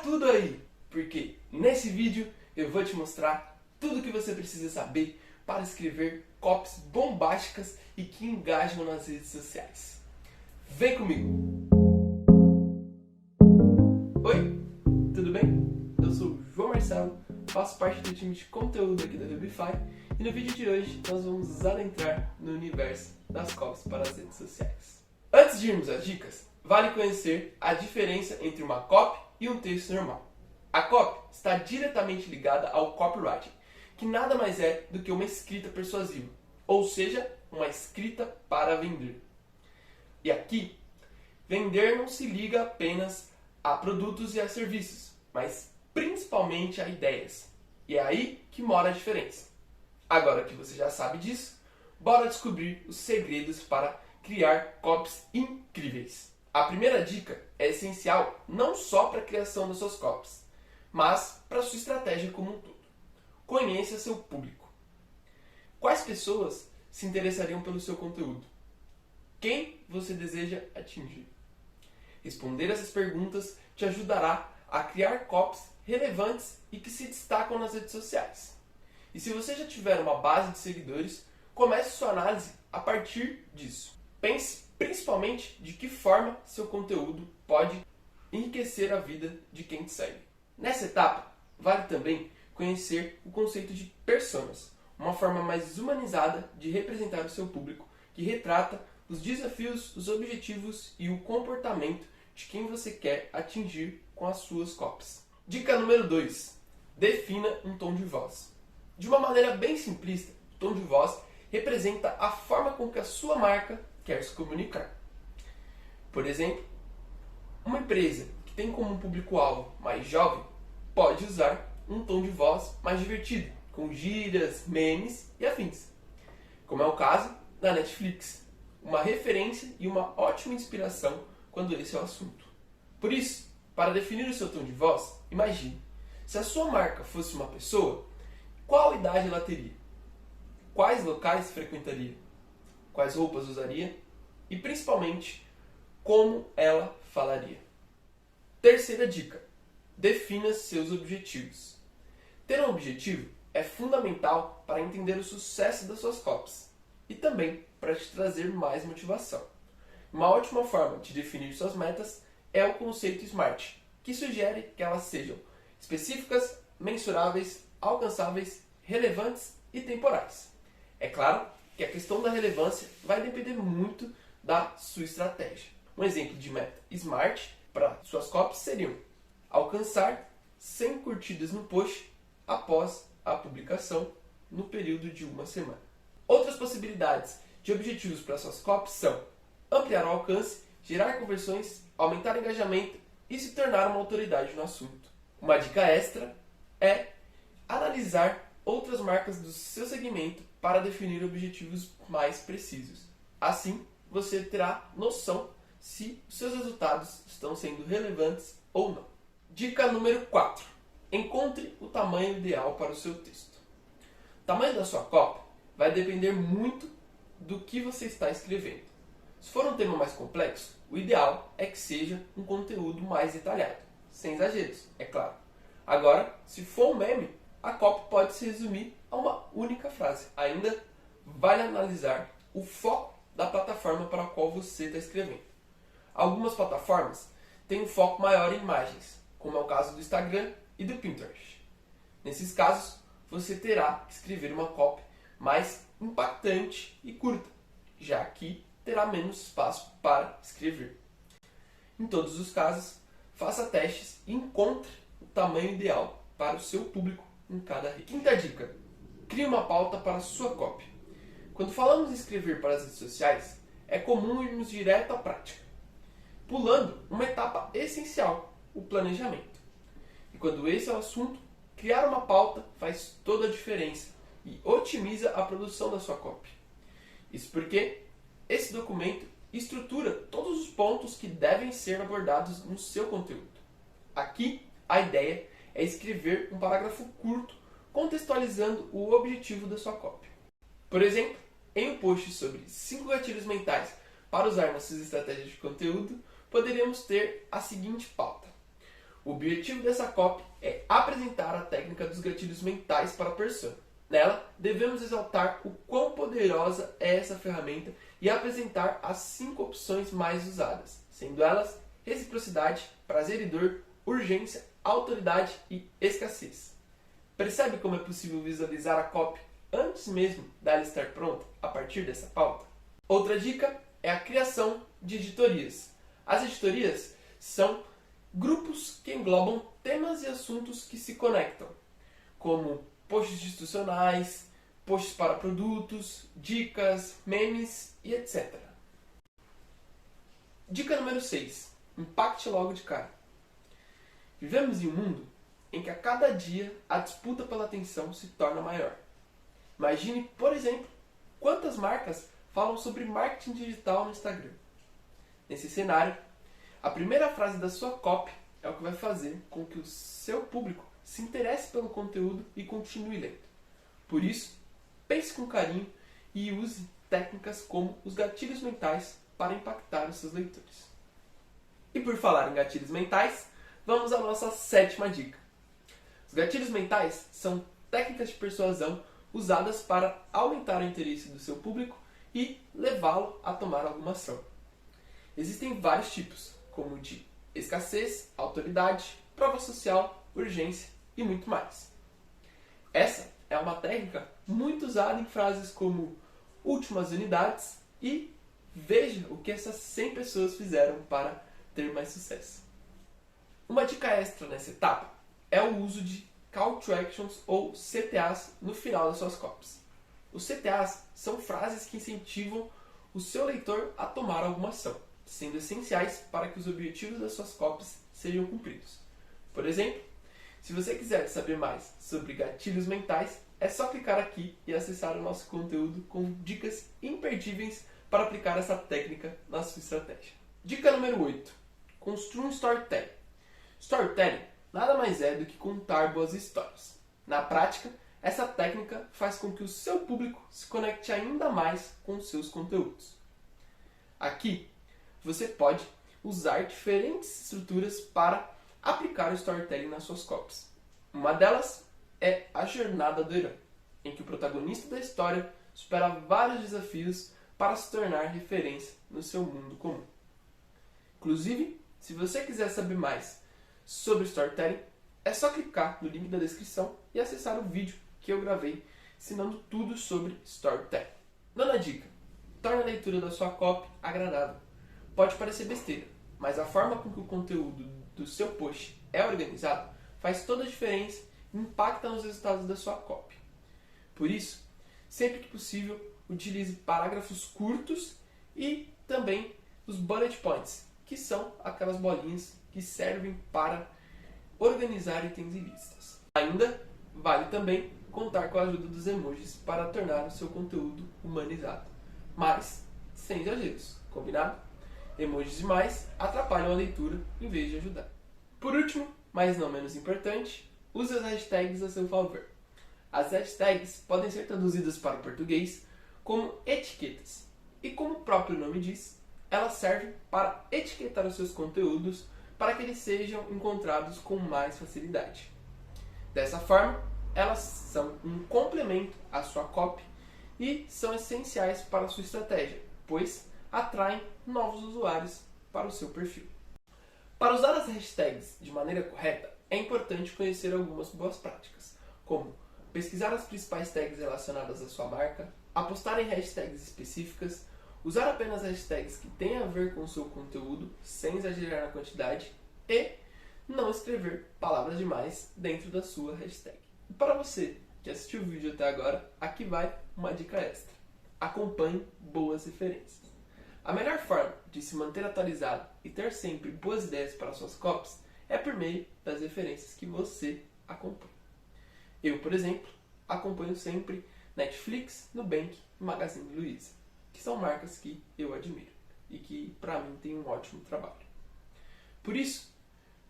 tudo aí, porque nesse vídeo eu vou te mostrar tudo o que você precisa saber para escrever copies bombásticas e que engajam nas redes sociais. Vem comigo! Oi, tudo bem? Eu sou o João Marcelo, faço parte do time de conteúdo aqui da Hubify e no vídeo de hoje nós vamos adentrar no universo das copies para as redes sociais. Antes de irmos às dicas, vale conhecer a diferença entre uma copy e um texto normal. A copy está diretamente ligada ao copywriting, que nada mais é do que uma escrita persuasiva, ou seja, uma escrita para vender. E aqui, vender não se liga apenas a produtos e a serviços, mas principalmente a ideias. E é aí que mora a diferença. Agora que você já sabe disso, bora descobrir os segredos para criar copies incríveis. A primeira dica é essencial não só para a criação das suas copies, mas para a sua estratégia como um todo. Conheça seu público. Quais pessoas se interessariam pelo seu conteúdo? Quem você deseja atingir? Responder essas perguntas te ajudará a criar copies relevantes e que se destacam nas redes sociais. E se você já tiver uma base de seguidores, comece sua análise a partir disso. Pense principalmente de que forma seu conteúdo pode enriquecer a vida de quem te segue. Nessa etapa, vale também conhecer o conceito de personas, uma forma mais humanizada de representar o seu público, que retrata os desafios, os objetivos e o comportamento de quem você quer atingir com as suas copies. Dica número 2. Defina um tom de voz. De uma maneira bem simplista, o tom de voz representa a forma com que a sua marca quer se comunicar. Por exemplo, uma empresa que tem como público-alvo mais jovem pode usar um tom de voz mais divertido, com gírias, memes e afins, como é o caso da Netflix, uma referência e uma ótima inspiração quando esse é o assunto. Por isso, para definir o seu tom de voz, imagine, se a sua marca fosse uma pessoa, qual idade ela teria? Quais locais frequentaria? Quais roupas usaria? E principalmente, como ela falaria? Terceira dica. Defina seus objetivos. Ter um objetivo é fundamental para entender o sucesso das suas copies e também para te trazer mais motivação. Uma ótima forma de definir suas metas é o conceito SMART, que sugere que elas sejam específicas, mensuráveis, alcançáveis, relevantes e temporais. É claro que a questão da relevância vai depender muito da sua estratégia. Um exemplo de meta SMART para suas copies seriam alcançar 100 curtidas no post após a publicação no período de uma semana. Outras possibilidades de objetivos para suas copies são ampliar o alcance, gerar conversões, aumentar o engajamento e se tornar uma autoridade no assunto. Uma dica extra é analisar outras marcas do seu segmento para definir objetivos mais precisos. Assim, você terá noção se os seus resultados estão sendo relevantes ou não. Dica número 4. Encontre o tamanho ideal para o seu texto. O tamanho da sua copy vai depender muito do que você está escrevendo. Se for um tema mais complexo, o ideal é que seja um conteúdo mais detalhado, sem exageros, é claro. Agora, se for um meme, a copy pode se resumir a uma única frase. Ainda vale analisar o foco da plataforma para a qual você está escrevendo. Algumas plataformas têm um foco maior em imagens, como é o caso do Instagram e do Pinterest. Nesses casos, você terá que escrever uma copy mais impactante e curta, já que terá menos espaço para escrever. Em todos os casos, faça testes e encontre o tamanho ideal para o seu público em cada rede. Quinta dica. Crie uma pauta para a sua copy. Quando falamos em escrever para as redes sociais, é comum irmos direto à prática, pulando uma etapa essencial, o planejamento. E quando esse é o assunto, criar uma pauta faz toda a diferença e otimiza a produção da sua copy. Isso porque esse documento estrutura todos os pontos que devem ser abordados no seu conteúdo. Aqui, a ideia é escrever um parágrafo curto contextualizando o objetivo da sua copy. Por exemplo, em um post sobre 5 gatilhos mentais para usar nas suas estratégias de conteúdo, poderíamos ter a seguinte pauta. O objetivo dessa copy é apresentar a técnica dos gatilhos mentais para a persona. Nela, devemos exaltar o quão poderosa é essa ferramenta e apresentar as 5 opções mais usadas, sendo elas reciprocidade, prazer e dor, urgência, autoridade e escassez. Percebe como é possível visualizar a copy antes mesmo dela estar pronta a partir dessa pauta? Outra dica é a criação de editorias. As editorias são grupos que englobam temas e assuntos que se conectam, como posts institucionais, posts para produtos, dicas, memes e etc. Dica número 6. Impacte logo de cara. Vivemos em um mundo em que a cada dia a disputa pela atenção se torna maior. Imagine, por exemplo, quantas marcas falam sobre marketing digital no Instagram. Nesse cenário, a primeira frase da sua copy é o que vai fazer com que o seu público se interesse pelo conteúdo e continue lendo. Por isso, pense com carinho e use técnicas como os gatilhos mentais para impactar os seus leitores. E por falar em gatilhos mentais, vamos à nossa 7ª dica. Os gatilhos mentais são técnicas de persuasão usadas para aumentar o interesse do seu público e levá-lo a tomar alguma ação. Existem vários tipos, como o de escassez, autoridade, prova social, urgência e muito mais. Essa é uma técnica muito usada em frases como últimas unidades e veja o que essas 100 pessoas fizeram para ter mais sucesso. Uma dica extra nessa etapa é o uso de Call to Actions ou CTAs no final das suas copies. Os CTAs são frases que incentivam o seu leitor a tomar alguma ação, sendo essenciais para que os objetivos das suas copies sejam cumpridos. Por exemplo, se você quiser saber mais sobre gatilhos mentais, é só clicar aqui e acessar o nosso conteúdo com dicas imperdíveis para aplicar essa técnica na sua estratégia. Dica número 8. Construa um storytelling. Storytelling nada mais é do que contar boas histórias. Na prática, essa técnica faz com que o seu público se conecte ainda mais com os seus conteúdos. Aqui, você pode usar diferentes estruturas para aplicar o storytelling nas suas copies. Uma delas é a jornada do herói, em que o protagonista da história supera vários desafios para se tornar referência no seu mundo comum. Inclusive, se você quiser saber mais sobre storytelling, é só clicar no link da descrição e acessar o vídeo que eu gravei ensinando tudo sobre storytelling. 9ª dica. Torne a leitura da sua copy agradável. Pode parecer besteira, mas a forma com que o conteúdo do seu post é organizado faz toda a diferença e impacta nos resultados da sua copy. Por isso, sempre que possível, utilize parágrafos curtos e também os bullet points, que são aquelas bolinhas que servem para organizar itens e listas. Ainda vale também contar com a ajuda dos emojis para tornar o seu conteúdo humanizado, mas sem exageros, combinado? Emojis demais atrapalham a leitura em vez de ajudar. Por último, mas não menos importante, use as hashtags a seu favor. As hashtags podem ser traduzidas para o português como etiquetas, e como o próprio nome diz, elas servem para etiquetar os seus conteúdos para que eles sejam encontrados com mais facilidade. Dessa forma, elas são um complemento à sua copy e são essenciais para a sua estratégia, pois atraem novos usuários para o seu perfil. Para usar as hashtags de maneira correta, é importante conhecer algumas boas práticas, como pesquisar as principais tags relacionadas à sua marca, apostar em hashtags específicas, usar apenas hashtags que têm a ver com o seu conteúdo, sem exagerar na quantidade, e não escrever palavras demais dentro da sua hashtag. E para você que assistiu o vídeo até agora, aqui vai uma dica extra. Acompanhe boas referências. A melhor forma de se manter atualizado e ter sempre boas ideias para suas copies é por meio das referências que você acompanha. Eu, por exemplo, acompanho sempre Netflix, Nubank e Magazine Luiza, que são marcas que eu admiro e que, para mim, têm um ótimo trabalho. Por isso,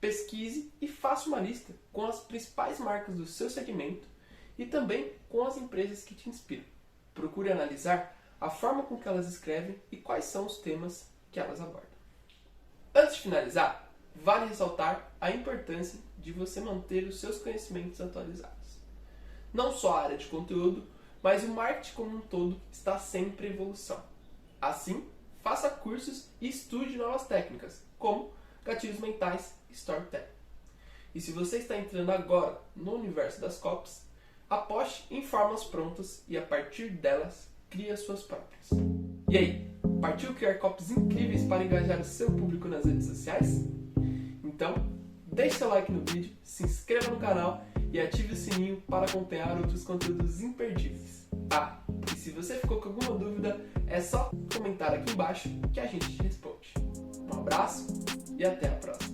pesquise e faça uma lista com as principais marcas do seu segmento e também com as empresas que te inspiram. Procure analisar a forma com que elas escrevem e quais são os temas que elas abordam. Antes de finalizar, vale ressaltar a importância de você manter os seus conhecimentos atualizados. Não só a área de conteúdo, mas o marketing como um todo está sempre em evolução. Assim, faça cursos e estude novas técnicas, como gatilhos mentais e storytelling. E se você está entrando agora no universo das copies, aposte em formas prontas e a partir delas, crie as suas próprias. E aí, partiu criar copies incríveis para engajar o seu público nas redes sociais? Então, deixe seu like no vídeo, se inscreva no canal e ative o sininho para acompanhar outros conteúdos imperdíveis. Ah, e se você ficou com alguma dúvida, é só comentar aqui embaixo que a gente te responde. Um abraço e até a próxima!